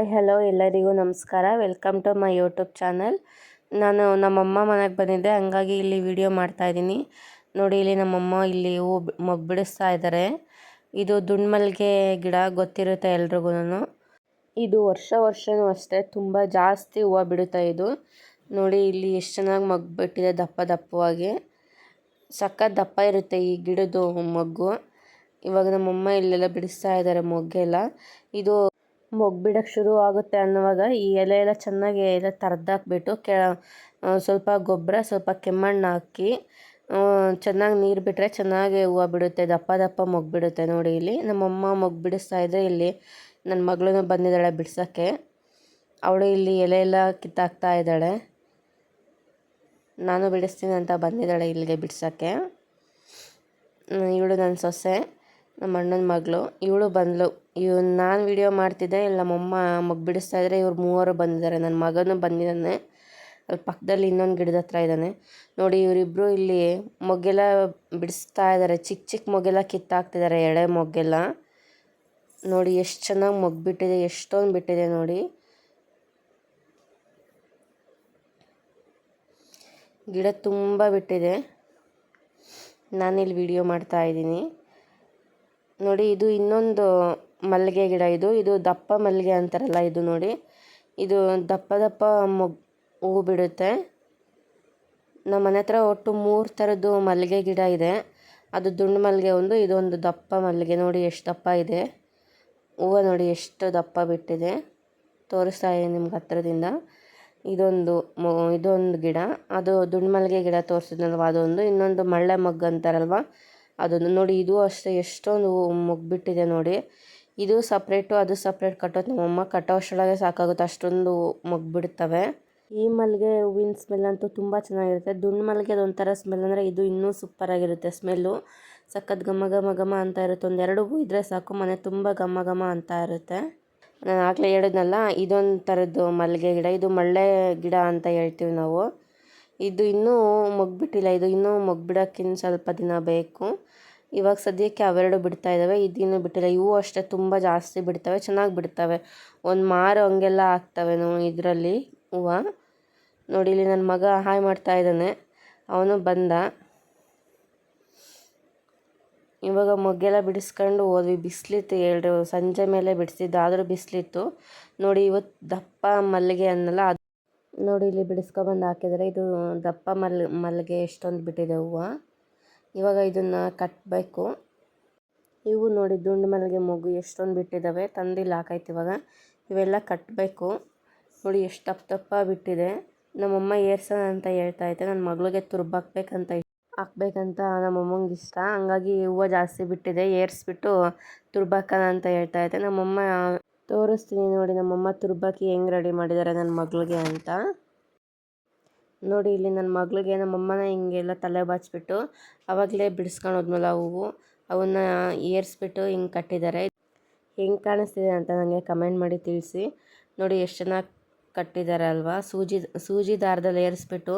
Hi hello ಎಲ್ಲರಿಗೂ ನಮಸ್ಕಾರ. Welcome to my YouTube channel. ನಾನು ನಮ್ಮಮ್ಮ ಮನೆಗೆ ಬಂದಿದ್ದೆ, ಹಂಗಾಗಿ ಇಲ್ಲಿ ವಿಡಿಯೋ ಮಾಡ್ತಾಯಿದ್ದೀನಿ. ನೋಡಿ, ಇಲ್ಲಿ ನಮ್ಮಮ್ಮ ಇಲ್ಲಿ ಹೂ ಮೊಗ್ಗು ಬಿಡಿಸ್ತಾ ಇದ್ದಾರೆ. ಇದು ದುಂಡ್ಮಲ್ಗೆ ಗಿಡ ಗೊತ್ತಿರುತ್ತೆ ಎಲ್ರಿಗೂ. ಇದು ವರ್ಷವೂ ಅಷ್ಟೇ ತುಂಬ ಜಾಸ್ತಿ ಹೂವು ಬಿಡುತ್ತೆ. ಇದು ನೋಡಿ, ಇಲ್ಲಿ ಎಷ್ಟು ಚೆನ್ನಾಗಿ ಮೊಗ್ಗು ಬಿಟ್ಟಿದೆ, ದಪ್ಪ ದಪ್ಪವಾಗಿ. ಸಖತ್ ದಪ್ಪ ಇರುತ್ತೆ ಈ ಗಿಡದ್ದು ಮೊಗ್ಗು. ಇವಾಗ ನಮ್ಮಮ್ಮ ಇಲ್ಲೆಲ್ಲ ಬಿಡಿಸ್ತಾ ಇದ್ದಾರೆ ಮೊಗ್ಗೆಲ್ಲ. ಇದು ಮೊಗ್ಗು ಬಿಡೋಕ್ಕೆ ಶುರು ಆಗುತ್ತೆ ಅನ್ನುವಾಗ ಈ ಎಲೆ ಎಲ್ಲ ಚೆನ್ನಾಗಿ ಎಲ್ಲ ತರ್ದಾಕ್ಬಿಟ್ಟು ಸ್ವಲ್ಪ ಗೊಬ್ಬರ, ಸ್ವಲ್ಪ ಕೆಮ್ಮಣ್ಣು ಹಾಕಿ ಚೆನ್ನಾಗಿ ನೀರು ಬಿಟ್ಟರೆ ಚೆನ್ನಾಗಿ ಹೂವು ಬಿಡುತ್ತೆ, ದಪ್ಪ ದಪ್ಪ ಮೊಗ್ಗು ಬಿಡುತ್ತೆ. ನೋಡಿ, ಇಲ್ಲಿ ನಮ್ಮಮ್ಮ ಮೊಗ್ಗು ಬಿಡಿಸ್ತಾ ಇದ್ದರೆ ಇಲ್ಲಿ ನನ್ನ ಮಗಳೂ ಬಂದಿದ್ದಾಳೆ ಬಿಡ್ಸೋಕ್ಕೆ. ಅವಳು ಇಲ್ಲಿ ಎಲೆ ಎಲ್ಲ ಕಿತ್ತಾಕ್ತಾ ಇದ್ದಾಳೆ. ನಾನು ಬಿಡಿಸ್ತೀನಿ ಅಂತ ಬಂದಿದ್ದಾಳೆ ಇಲ್ಲಿಗೆ ಬಿಡ್ಸೋಕ್ಕೆ. ಇವಳು ನನ್ನ ಸೊಸೆ, ನಮ್ಮ ಅಣ್ಣನ ಮಗಳು. ಇವಳು ಬಂದಳು. ನಾನು ವಿಡಿಯೋ ಮಾಡ್ತಿದ್ದೆ, ಇಲ್ಲಿ ನಮ್ಮಮ್ಮ ಮೊಗ್ಗು ಬಿಡಿಸ್ತಾ ಇದ್ದರೆ ಇವ್ರು ಮೂವರು ಬಂದಿದ್ದಾರೆ. ನನ್ನ ಮಗನೂ ಬಂದಿದ್ದಾನೆ, ಅಲ್ಲಿ ಪಕ್ಕದಲ್ಲಿ ಇನ್ನೊಂದು ಗಿಡದ ಹತ್ರ ಇದ್ದಾನೆ. ನೋಡಿ, ಇವರಿಬ್ಬರು ಇಲ್ಲಿ ಮೊಗ್ಗೆಲ್ಲ ಬಿಡಿಸ್ತಾ ಇದ್ದಾರೆ. ಚಿಕ್ಕ ಚಿಕ್ಕ ಮೊಗ್ಗೆಲ್ಲ ಕಿತ್ತಾಕ್ತಿದ್ದಾರೆ, ಎಳೆ ಮೊಗ್ಗೆಲ್ಲ. ನೋಡಿ ಎಷ್ಟು ಚೆನ್ನಾಗಿ ಮೊಗ್ಗು ಬಿಟ್ಟಿದೆ, ಎಷ್ಟೊಂದು ಬಿಟ್ಟಿದೆ ನೋಡಿ. ಗಿಡ ತುಂಬ ಬಿಟ್ಟಿದೆ. ನಾನಿಲ್ಲಿ ವಿಡಿಯೋ ಮಾಡ್ತಾ ಇದ್ದೀನಿ. ನೋಡಿ, ಇದು ಇನ್ನೊಂದು ಮಲ್ಲಿಗೆ ಗಿಡ. ಇದು ದಪ್ಪ ಮಲ್ಲಿಗೆ ಅಂತಾರಲ್ಲ, ಇದು ನೋಡಿ, ಇದು ದಪ್ಪ ದಪ್ಪ ಹೂವು ಬಿಡುತ್ತೆ. ನಮ್ಮ ಮನೆ ಹತ್ರ ಒಟ್ಟು 3 ಥರದ್ದು ಮಲ್ಲಿಗೆ ಗಿಡ ಇದೆ. ಅದು ದುಂಡು ಮಲ್ಲಿಗೆ ಒಂದು, ಇದೊಂದು ದಪ್ಪ ಮಲ್ಲಿಗೆ. ನೋಡಿ ಎಷ್ಟು ದಪ್ಪ ಇದೆ ಹೂವು, ನೋಡಿ ಎಷ್ಟು ದಪ್ಪ ಬಿಟ್ಟಿದೆ. ತೋರಿಸ್ತಾ ಇದ್ದೀನಿ ನಿಮ್ಗೆ ಹತ್ರದಿಂದ. ಇದೊಂದು ಗಿಡ, ಅದು ದುಂಡು ಮಲ್ಲಿಗೆ ಗಿಡ ತೋರಿಸಿದ್ನಲ್ವ ಅದೊಂದು. ಇನ್ನೊಂದು ಮಳ್ಳೆ ಮೊಗ್ಗು ಅಂತಾರಲ್ವ ಅದೊಂದು. ನೋಡಿ, ಇದು ಅಷ್ಟೇ ಎಷ್ಟೊಂದು ಮೊಗ್ಗು ಬಿಟ್ಟಿದೆ ನೋಡಿ. ಇದು ಸಪ್ರೇಟು, ಅದು ಸಪ್ರೇಟ್ ಕಟ್ಟೋದು. ನಮ್ಮಮ್ಮ ಕಟ್ಟೋ ಅಷ್ಟರೊಳಗೆ ಸಾಕಾಗುತ್ತೆ, ಅಷ್ಟೊಂದು ಮೊಗ್ಗು ಬಿಡ್ತವೆ. ಈ ಮಲ್ಲಿಗೆ ಹೂವಿನ ಸ್ಮೆಲ್ ಅಂತೂ ತುಂಬ ಚೆನ್ನಾಗಿರುತ್ತೆ. ದುಂಡು ಮಲ್ಲಿಗೆ ಅದೊಂಥರ ಸ್ಮೆಲ್, ಅಂದರೆ ಇದು ಇನ್ನೂ ಸೂಪರಾಗಿರುತ್ತೆ ಸ್ಮೆಲ್ಲು. ಸಖತ್ ಘಮ ಘಮ ಘಮ ಅಂತ ಇರುತ್ತೆ. ಒಂದೆರಡು ಹೂ ಇದ್ದರೆ ಸಾಕು, ಮನೆ ತುಂಬ ಘಮ ಘಮ ಅಂತ ಇರುತ್ತೆ. ನಾನು ಆಗಲೇ ಹೇಳಿದ್ನಲ್ಲ, ಇದೊಂದು ಥರದ್ದು ಮಲ್ಲಿಗೆ ಗಿಡ. ಇದು ಮಳ್ಳೆ ಗಿಡ ಅಂತ ಹೇಳ್ತೀವಿ ನಾವು. ಇದು ಇನ್ನೂ ಮೊಗ್ಗು ಬಿಟ್ಟಿಲ್ಲ. ಇದು ಇನ್ನೂ ಮೊಗ್ಗು ಬಿಡೋಕ್ಕಿಂತ ಸ್ವಲ್ಪ ದಿನ ಬೇಕು. ಇವಾಗ ಸದ್ಯಕ್ಕೆ ಅವೆರಡು ಬಿಡ್ತಾ ಇದ್ದಾವೆ, ಇದಿನ್ನೂ ಬಿಟ್ಟಿಲ್ಲ. ಇವು ಅಷ್ಟೇ ತುಂಬ ಜಾಸ್ತಿ ಬಿಡ್ತವೆ, ಚೆನ್ನಾಗಿ ಬಿಡ್ತವೆ. ಒಂದು ಮಾರು ಹಂಗೆಲ್ಲ ಆಗ್ತವೆ ಇದರಲ್ಲಿ ಹೂವು. ನೋಡಿ, ಇಲ್ಲಿ ನನ್ನ ಮಗ ಹಾಯ್ ಮಾಡ್ತಾ ಇದ್ದಾನೆ, ಅವನು ಬಂದ. ಇವಾಗ ಮೊಗ್ಗೆಲ್ಲ ಬಿಡಿಸ್ಕೊಂಡು ಹೋದ್ವಿ. ಬಿಸಿಲಿತ್ತು, ಸಂಜೆ ಮೇಲೆ ಬಿಡಿಸಿದ್ದು, ಆದರೂ ಬಿಸಿಲಿತ್ತು. ನೋಡಿ, ಇವತ್ತು ದಪ್ಪ ಮಲ್ಲಿಗೆ ಅನ್ನಲ್ಲ, ಅದು ನೋಡಿ ಇಲ್ಲಿ ಬಿಡಿಸ್ಕೊಬಂದು ಹಾಕಿದರೆ. ಇದು ದಪ್ಪ ಮಲ್ಲಿಗೆ ಎಷ್ಟೊಂದು ಬಿಟ್ಟಿದೆ ಹೂವು. ಇವಾಗ ಇದನ್ನು ಕಟ್ಟಬೇಕು. ಇವು ನೋಡಿ, ದುಂಡು ಮಲ್ಲಿಗೆ ಮೊಗ್ಗು ಎಷ್ಟೊಂದು ಬಿಟ್ಟಿದ್ದಾವೆ, ತಂದಿಲ್ಲಿ ಹಾಕೈತೆ. ಇವಾಗ ಇವೆಲ್ಲ ಕಟ್ಟಬೇಕು. ನೋಡಿ ಎಷ್ಟು ದಪ್ಪ ದಪ್ಪ ಬಿಟ್ಟಿದೆ. ನಮ್ಮಮ್ಮ ಏರ್ಸೋಣ ಅಂತ ಹೇಳ್ತಾ ಐತೆ. ನನ್ನ ಮಗಳಿಗೆ ಹಾಕ್ಬೇಕಂತ ನಮ್ಮಮ್ಮಂಗೆ ಇಷ್ಟ. ಹಂಗಾಗಿ ಹೂವು ಜಾಸ್ತಿ ಬಿಟ್ಟಿದೆ, ಏರ್ಸ್ಬಿಟ್ಟು ತುರ್ಬಾಕೋಣ ಅಂತ ಹೇಳ್ತಾ ಐತೆ. ನಮ್ಮಮ್ಮ ತೋರಿಸ್ತೀನಿ ನೋಡಿ, ನಮ್ಮಮ್ಮ ತುರ್ಬಾಕಿ ಹೆಂಗೆ ರೆಡಿ ಮಾಡಿದ್ದಾರೆ ನನ್ನ ಮಗಳಿಗೆ ಅಂತ. ನೋಡಿ, ಇಲ್ಲಿ ನನ್ನ ಮಗಳಿಗೆ ನಮ್ಮಮ್ಮನ ಹಿಂಗೆಲ್ಲ ತಲೆ ಬಾಚಿಬಿಟ್ಟು ಆವಾಗಲೇ ಬಿಡಿಸ್ಕೊಂಡು ಹೋದ್ಮೇಲೆ ಹೂವು ಅವನ್ನ ಏರ್ಸ್ಬಿಟ್ಟು ಹಿಂಗೆ ಕಟ್ಟಿದ್ದಾರೆ. ಹೆಂಗೆ ಕಾಣಿಸ್ತಿದೆ ಅಂತ ನನಗೆ ಕಮೆಂಟ್ ಮಾಡಿ ತಿಳಿಸಿ. ನೋಡಿ ಎಷ್ಟು ಚೆನ್ನಾಗಿ ಕಟ್ಟಿದ್ದಾರೆ ಅಲ್ವಾ. ಸೂಜಿ ದಾರದಲ್ಲಿ ಏರಿಸ್ಬಿಟ್ಟು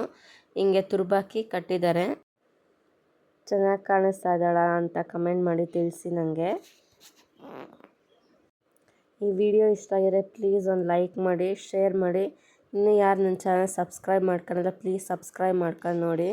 ಹಿಂಗೆ ತುರ್ಬಾಕಿ ಕಟ್ಟಿದ್ದಾರೆ. ಚೆನ್ನಾಗಿ ಕಾಣಿಸ್ತಾ ಇದ್ದಾಳ ಅಂತ ಕಮೆಂಟ್ ಮಾಡಿ ತಿಳಿಸಿ ನನಗೆ. ಈ ವಿಡಿಯೋ ಇಷ್ಟ ಆಗಿದ್ರೆ ಪ್ಲೀಸ್ ಒಂದು ಲೈಕ್ ಮಾಡಿ, ಶೇರ್ ಮಾಡಿ. ಇನ್ನೂ ಯಾರು ನನ್ನ ಚಾನಲ್ ಸಬ್ಸ್ಕ್ರೈಬ್ ಮಾಡ್ಕೊಳ್ಳಲ್ಲ, ಪ್ಲೀಸ್ ಸಬ್ಸ್ಕ್ರೈಬ್ ಮಾಡ್ಕೊಂಡು ನೋಡಿ.